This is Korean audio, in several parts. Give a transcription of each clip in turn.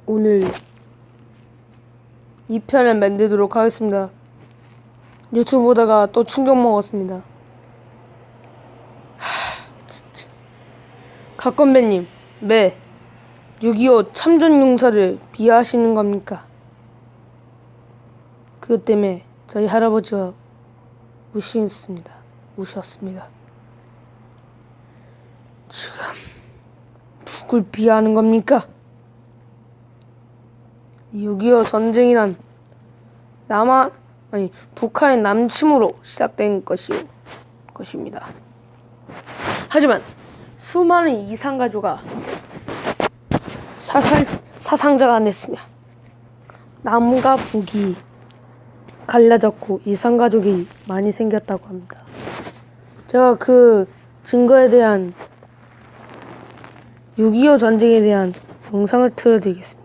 오늘 2편을 만들도록 하겠습니다. 유튜브 보다가 또 충격 먹었습니다. 진짜. 각건배님, 매 6.25 참전용사를 비하하시는 겁니까? 그것 때문에 저희 할아버지가 우셨습니다. 지금 누굴 비하하는 겁니까? 6.25 전쟁이 난 북한의 남침으로 시작된 것입니다. 하지만 수많은 이산가족가 사상자가 안 됐으며 남과 북이 갈라졌고 이산가족이 많이 생겼다고 합니다. 제가 그 증거에 대한 6.25 전쟁에 대한 영상을 틀어드리겠습니다.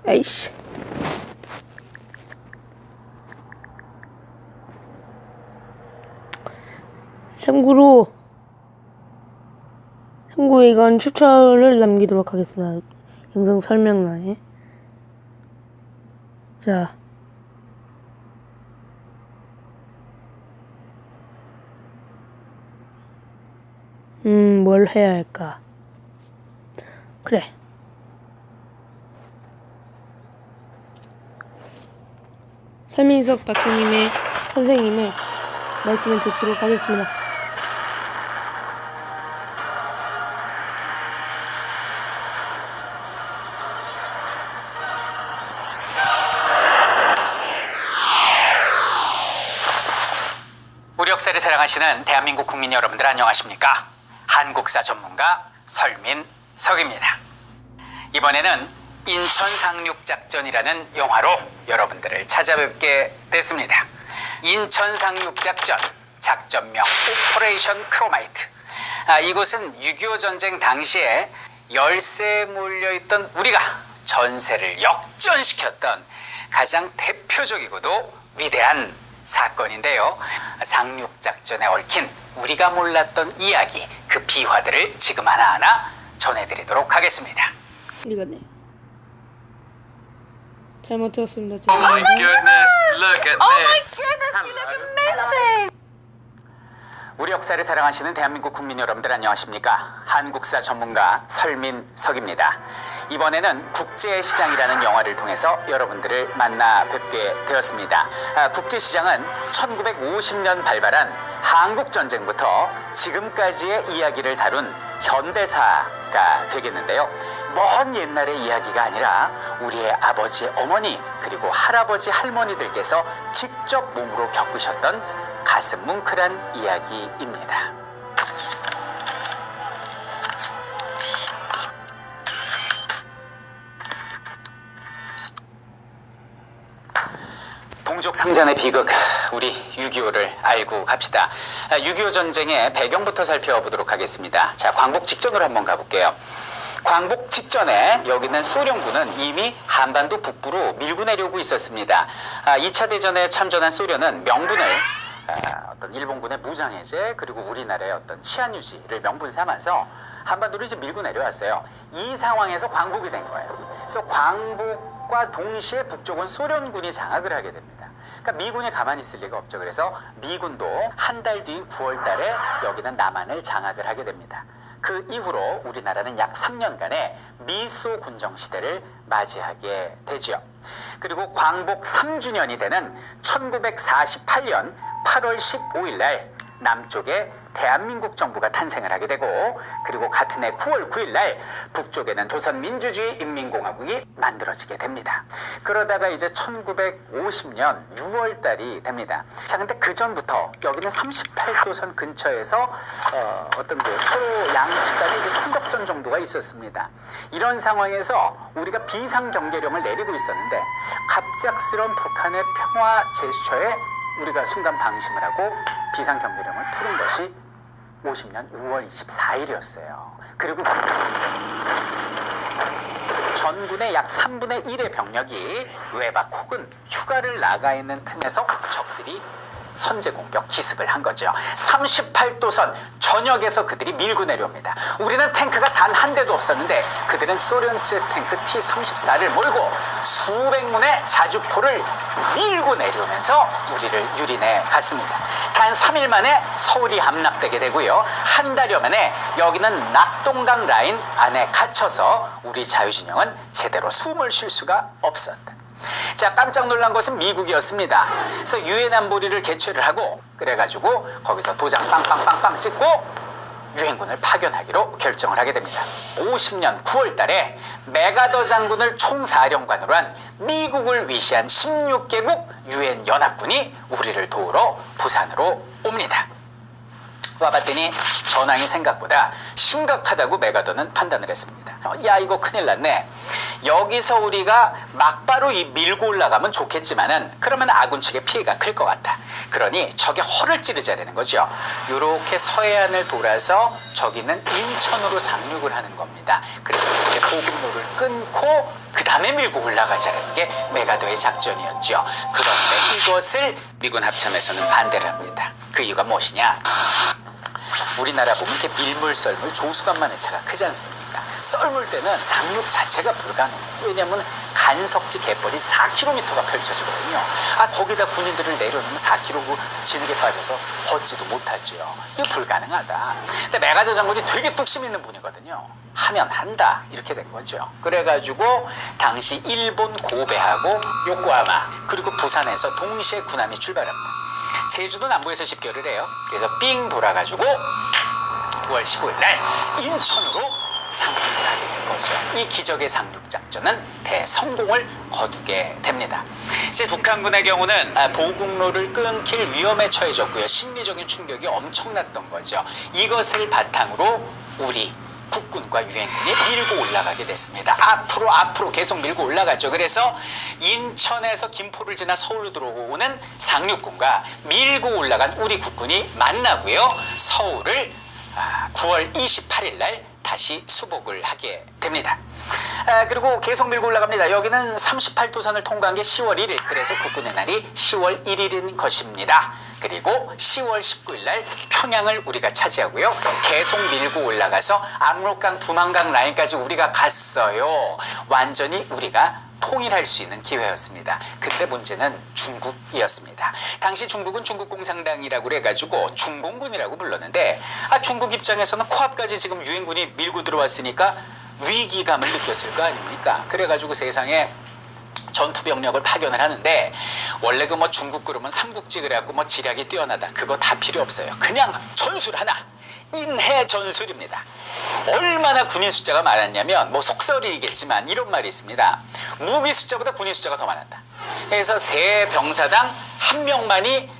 에이씨. 참고로 이건 추천을 남기도록 하겠습니다. 영상 설명란에. 자, 뭘 해야 할까? 그래. 설민석 박사님의 선생님의 말씀을 듣도록 하겠습니다. 우리 역사를 사랑하시는 대한민국 국민 여러분들 안녕하십니까? 한국사 전문가 설민석입니다. 이번에는 인천 상륙작전이라는 영화로 여러분들을 찾아뵙게 됐습니다. 인천 상륙작전, 작전명 오퍼레이션 크로마이트. 이곳은 6.25 전쟁 당시에 열세에 몰려있던 우리가 전세를 역전시켰던 가장 대표적이고도 위대한 사건인데요. 상륙작전에 얽힌 우리가 몰랐던 이야기, 그 비화들을 지금 하나하나 전해드리도록 하겠습니다. 이거네. 잘못 들었습니다. Oh my goodness, look at this. You look amazing. 우리 역사를 사랑하시는 대한민국 국민 여러분들 안녕하십니까? 한국사 전문가 설민석입니다. 이번에는 국제시장이라는 영화를 통해서 여러분들을 만나 뵙게 되었습니다. 국제시장은 1950년 발발한 한국전쟁부터 지금까지의 이야기를 다룬 현대사가 되겠는데요. 먼 옛날의 이야기가 아니라 우리의 아버지, 어머니, 그리고 할아버지, 할머니들께서 직접 몸으로 겪으셨던 가슴 뭉클한 이야기입니다. 동족상잔의 비극, 우리 6.25를 알고 갑시다. 6.25 전쟁의 배경부터 살펴보도록 하겠습니다. 자, 광복 직전으로 한번 가볼게요. 광복 직전에 여기는 소련군은 이미 한반도 북부로 밀고 내려오고 있었습니다. 2차 대전에 참전한 소련은 명분을 어떤 일본군의 무장해제 그리고 우리나라의 어떤 치안 유지를 명분 삼아서 한반도를 이제 밀고 내려왔어요. 이 상황에서 광복이 된 거예요. 그래서 광복과 동시에 북쪽은 소련군이 장악을 하게 됩니다. 그러니까 미군이 가만히 있을 리가 없죠. 그래서 미군도 한 달 뒤인 9월 달에 여기는 남한을 장악을 하게 됩니다. 그 이후로 우리나라는 약 3년간의 미소 군정 시대를 맞이하게 되죠. 그리고 광복 3주년이 되는 1948년 8월 15일 날 남쪽에 대한민국 정부가 탄생을 하게 되고, 그리고 같은 해 9월 9일 날 북쪽에는 조선민주주의 인민공화국이 만들어지게 됩니다. 그러다가 이제 1950년 6월 달이 됩니다. 자, 근데 그 전부터 여기는 38도선 근처에서 어떤 그 서로 양측 간에 이제 총격전 정도가 있었습니다. 이런 상황에서 우리가 비상경계령을 내리고 있었는데 갑작스러운 북한의 평화 제스처에 우리가 순간 방심을 하고 비상경계령을 풀은 것이 50년 6월 24일이었어요. 그리고 전군의 약 3분의 1의 병력이 외박 혹은 휴가를 나가 있는 틈에서 적들이 선제 공격 기습을 한 거죠. 38도선 전역에서 그들이 밀고 내려옵니다. 우리는 탱크가 단 한 대도 없었는데 그들은 소련제 탱크 T-34를 몰고 수백 문의 자주포를 밀고 내려오면서 우리를 유린해 갔습니다. 단 3일 만에 서울이 함락되게 되고요. 한 달여 만에 여기는 낙동강 라인 안에 갇혀서 우리 자유진영은 제대로 숨을 쉴 수가 없었다. 자, 깜짝 놀란 것은 미국이었습니다. 그래서 유엔 안보리를 개최를 하고 그래가지고 거기서 도장 빵빵빵빵 찍고 유엔군을 파견하기로 결정을 하게 됩니다. 50년 9월 달에 메가더 장군을 총사령관으로 한 미국을 위시한 16개국 유엔 연합군이 우리를 도우러 부산으로 옵니다. 와봤더니 전황이 생각보다 심각하다고 메가더는 판단을 했습니다. 야, 이거 큰일 났네. 여기서 우리가 막바로 밀고 올라가면 좋겠지만은 그러면 아군 측의 피해가 클 것 같다. 그러니 적의 허를 찌르자 되는 거죠. 이렇게 서해안을 돌아서 저기는 인천으로 상륙을 하는 겁니다. 그래서 이렇게 보급로를 끊고 그 다음에 밀고 올라가자는 게 메가더의 작전이었죠. 그런데 이것을 미군 합참에서는 반대를 합니다. 그 이유가 무엇이냐? 우리나라 보면 이렇게 밀물 썰물 조수간만의 차가 크지 않습니까? 썰물 때는 상륙 자체가 불가능해요. 왜냐하면 간석지 갯벌이 4km가 펼쳐지거든요. 거기다 군인들을 내려놓으면 4km 진흙에 빠져서 걷지도 못하죠. 이거 불가능하다. 근데 메가더 장군이 되게 뚝심 있는 분이거든요. 하면 한다 이렇게 된 거죠. 그래가지고 당시 일본 고베하고 요코하마 그리고 부산에서 동시에 군함이 출발합니다. 제주도 남부에서 집결을 해요. 그래서 삥 돌아가지고 9월 15일 날 인천으로 상륙을 하게 된 거죠. 이 기적의 상륙 작전은 대성공을 거두게 됩니다. 이제 북한군의 경우는 보급로를 끊길 위험에 처해졌고요. 심리적인 충격이 엄청났던 거죠. 이것을 바탕으로 우리 국군과 유엔군이 밀고 올라가게 됐습니다. 앞으로 계속 밀고 올라갔죠. 그래서 인천에서 김포를 지나 서울로 들어오는 상륙군과 밀고 올라간 우리 국군이 만나고요. 서울을 9월 28일 날 다시 수복을 하게 됩니다. 그리고 계속 밀고 올라갑니다. 여기는 38도선을 통과한 게 10월 1일. 그래서 국군의 날이 10월 1일인 것입니다. 그리고 10월 19일 날 평양을 우리가 차지하고요. 계속 밀고 올라가서 압록강 두만강 라인까지 우리가 갔어요. 완전히 우리가 통일할 수 있는 기회였습니다. 그때 문제는 중국이었습니다. 당시 중국은 중국공산당이라고 그래가지고 중공군이라고 불렀는데 중국 입장에서는 코앞까지 지금 유엔군이 밀고 들어왔으니까 위기감을 느꼈을 거 아닙니까? 그래가지고 세상에 전투병력을 파견을 하는데 원래 그 뭐 중국 그러면 삼국지 그래갖고 뭐 지략이 뛰어나다 그거 다 필요 없어요. 그냥 전술 하나 인해 전술입니다. 얼마나 군인 숫자가 많았냐면 뭐 속설이겠지만 이런 말이 있습니다. 무기 숫자보다 군인 숫자가 더 많았다. 그래서 세 병사당 한 명만이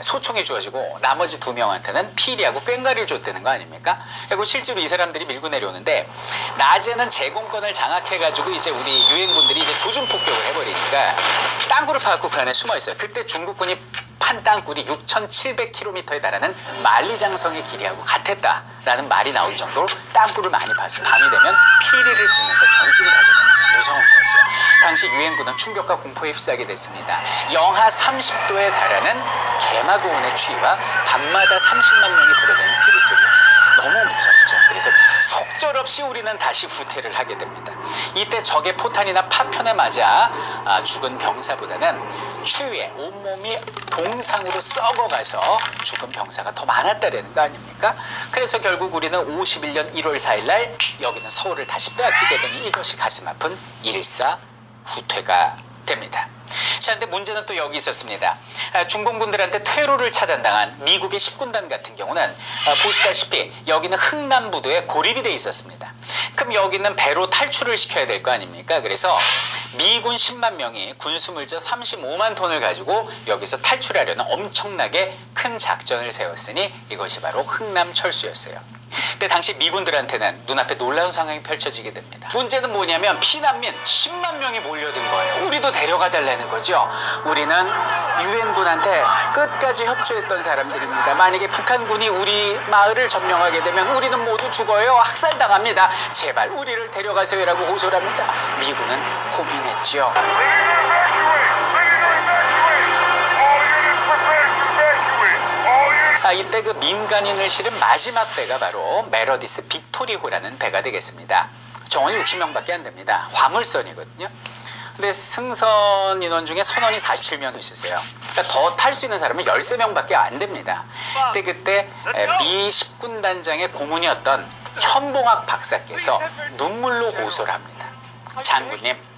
소총이 주어지고 나머지 2명한테는 피리하고 꽹과리를 줬다는 거 아닙니까? 그리고 실제로 이 사람들이 밀고 내려오는데 낮에는 제공권을 장악해가지고 이제 우리 유엔군들이 이제 조준 폭격을 해버리니까 땅굴을 파갖고 그 안에 숨어 있어요. 그때 중국군이 판 땅굴이 6,700km에 달하는 만리장성의 길이하고 같았다라는 말이 나올 정도로 땅굴을 많이 파서 밤이 되면 피리를 불면서 전진을 하게 됩니다. 무서운 거죠. 당시 유엔군은 충격과 공포에 휩싸게 됐습니다. 영하 30도에 달하는 개마고온의 추위와 밤마다 30만 명이 부르는 피리 소리. 너무 무섭죠. 그래서 속절없이 우리는 다시 후퇴를 하게 됩니다. 이때 적의 포탄이나 파편에 맞아 죽은 병사보다는 추위에 온몸이 동상으로 썩어가서 죽은 병사가 더 많았다라는 거 아닙니까? 그래서 결국 우리는 51년 1월 4일 날 여기는 서울을 다시 빼앗기게 되니 이것이 가슴 아픈 일사후퇴가 됩니다. 자, 근데 문제는 또 여기 있었습니다. 중공군들한테 퇴로를 차단당한 미국의 10군단 같은 경우는 보시다시피 여기는 흥남부두에 고립이 돼 있었습니다. 그럼 여기는 배로 탈출을 시켜야 될 거 아닙니까? 그래서 미군 10만 명이 군수물자 35만 톤을 가지고 여기서 탈출하려는 엄청나게 큰 작전을 세웠으니 이것이 바로 흥남철수였어요. 근데 당시 미군들한테는 눈앞에 놀라운 상황이 펼쳐지게 됩니다. 문제는 뭐냐면 피난민 10만 명이 몰려든 거예요. 우리도 데려가 달라는 거죠. 우리는 유엔군한테 끝까지 협조했던 사람들입니다. 만약에 북한군이 우리 마을을 점령하게 되면 우리는 모두 죽어요. 학살당합니다. 제발 우리를 데려가세요라고 호소를 합니다. 미군은 고민했죠. 이때 그 민간인을 실은 마지막 배가 바로 메러디스 빅토리호라는 배가 되겠습니다. 정원이 60명밖에 안 됩니다. 화물선이거든요. 근데 승선 인원 중에 선원이 47명 있으세요. 그러니까 더 탈 수 있는 사람은 13명밖에 안 됩니다. 근데 그때 미 10군단장의 고문이었던 현봉학 박사께서 눈물로 호소를 합니다. 장군님,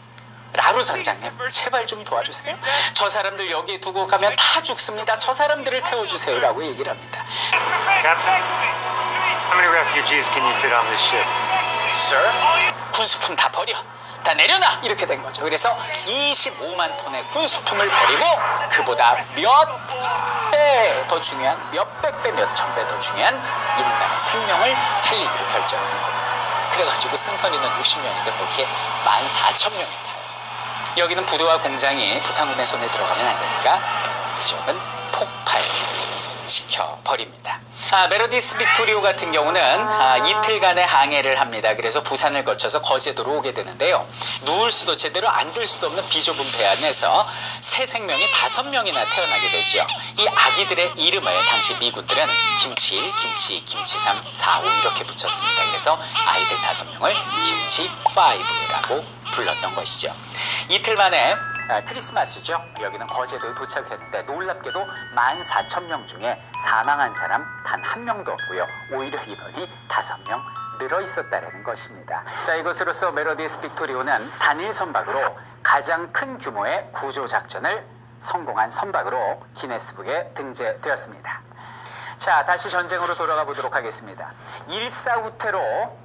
라루 선장님, 제발 좀 도와주세요. 저 사람들 여기에 두고 가면 다 죽습니다. 저 사람들을 태워주세요 라고 얘기를 합니다. Captain, how many refugees can you fit on this ship? Sir? 군수품 다 버려. 다 내려놔. 이렇게 된 거죠. 그래서 25만 톤의 군수품을 버리고 그보다 몇 배 더 중요한, 몇백 배, 몇천 배 더 중요한 인간의 생명을 살리기로 결정하는 거예요. 그래가지고 승선 인원 60명인데 거기에 14,000명이 타요. 여기는 부두와 공장이 북한군의 손에 들어가면 안 되니까 이 지역은 폭발시켜 버립니다. 메로디스 빅토리오 같은 경우는 이틀간의 항해를 합니다. 그래서 부산을 거쳐서 거제도로 오게 되는데요. 누울 수도 제대로 앉을 수도 없는 비좁은 배 안에서 새 생명이 5명이나 태어나게 되죠. 이 아기들의 이름을 당시 미군들은 김치 1, 김치 2, 김치 3, 4, 5 이렇게 붙였습니다. 그래서 아이들 5명을 김치 5라고 불렀던 것이죠. 이틀 만에 크리스마스죠. 여기는 거제도에 도착을 했는데 놀랍게도 14,000명 중에 사망한 사람 단 한 명도 없고요. 오히려 인원이 5명 늘어 있었다는 것입니다. 자, 이것으로서 메로디스 빅토리오는 단일 선박으로 가장 큰 규모의 구조 작전을 성공한 선박으로 기네스북에 등재되었습니다. 자, 다시 전쟁으로 돌아가 보도록 하겠습니다. 일사후퇴로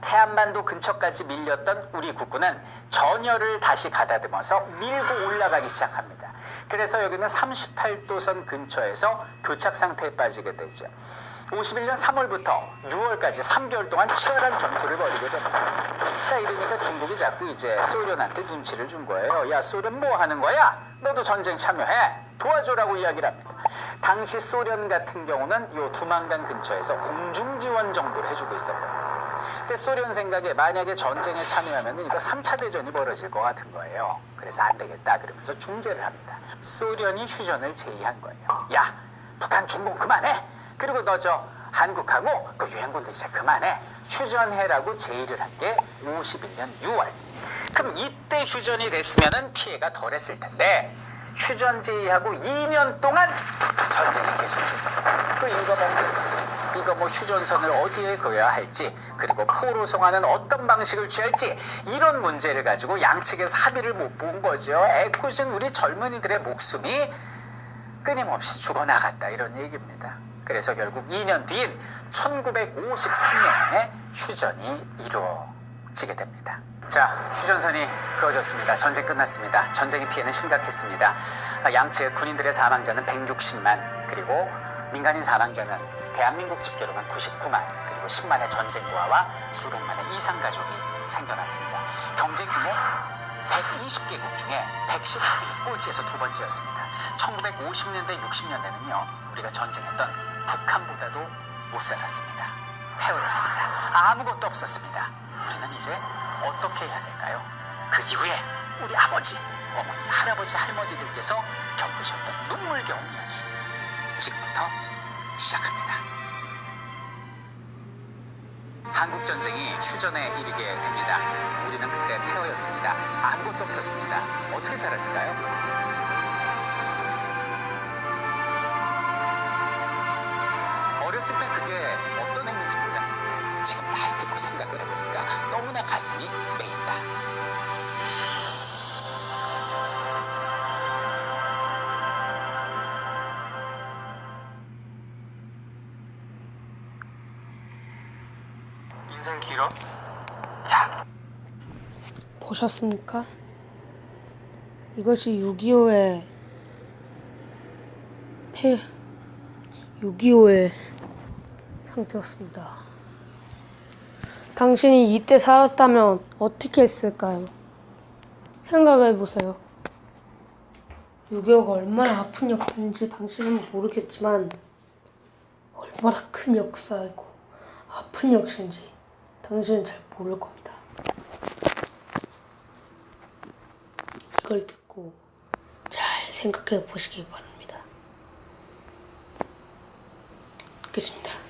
태안반도 근처까지 밀렸던 우리 국군은 전열을 다시 가다듬어서 밀고 올라가기 시작합니다. 그래서 여기는 38도선 근처에서 교착 상태에 빠지게 되죠. 51년 3월부터 6월까지 3개월 동안 치열한 전투를 벌이게 됩니다. 자, 이러니까 중국이 자꾸 이제 소련한테 눈치를 준 거예요. 야, 소련 뭐 하는 거야? 너도 전쟁 참여해. 도와줘라고 이야기를 합니다. 당시 소련 같은 경우는 요 두만강 근처에서 공중 지원 정도를 해주고 있었거든요. 근데 소련 생각에 만약에 전쟁에 참여하면 이거 3차 대전이 벌어질 것 같은 거예요. 그래서 안 되겠다 그러면서 중재를 합니다. 소련이 휴전을 제의한 거예요. 야, 북한 중공 그만해. 그리고 너 저 한국하고 그 유엔군들 이제 그만해. 휴전해라고 제의를 한 게 51년 6월. 그럼 이때 휴전이 됐으면 피해가 덜했을 텐데 휴전 제의하고 2년 동안 전쟁이 계속됩니다. 이거 뭐 휴전선을 어디에 그어야 할지, 그리고 포로 송환은 어떤 방식을 취할지, 이런 문제를 가지고 양측에서 합의를 못 본 거죠. 애꿎은 우리 젊은이들의 목숨이 끊임없이 죽어나갔다 이런 얘기입니다. 그래서 결국 2년 뒤인 1953년에 휴전이 이루어지게 됩니다. 자, 휴전선이 그어졌습니다. 전쟁 끝났습니다. 전쟁의 피해는 심각했습니다. 양측 군인들의 사망자는 160만, 그리고 민간인 사망자는 대한민국 집계로만 99만, 그리고 10만의 전쟁고아와 수백만의 이상 가족이 생겨났습니다. 경제 규모 120개국 중에 110위, 꼴찌에서 두 번째였습니다. 1950년대, 60년대는요, 우리가 전쟁했던 북한보다도 못 살았습니다. 폐허였습니다. 아무것도 없었습니다. 우리는 이제 어떻게 해야 될까요? 그 이후에 우리 아버지, 어머니, 할아버지, 할머니들께서 겪으셨던 눈물겨운 이야기 지금부터 시작합니다. 한국전쟁이 휴전에 이르게 됩니다. 우리는 그때 폐허였습니다. 아무것도 없었습니다. 어떻게 살았을까요? 어렸을 때 그게 어떤 의미인지 몰랐는데 지금 나이 듣고 생각을 해보니까 너무나 가슴이 메인다. 인생 길어? 야, 보셨습니까? 이것이 6.25의 6.25의 상태였습니다. 당신이 이때 살았다면 어떻게 했을까요? 생각해보세요. 6.25가 얼마나 아픈 역사인지 당신은 모르겠지만 얼마나 큰 역사이고 아픈 역사인지 당신은 잘 모를 겁니다. 이걸 듣고 잘 생각해 보시기 바랍니다. 끝입니다.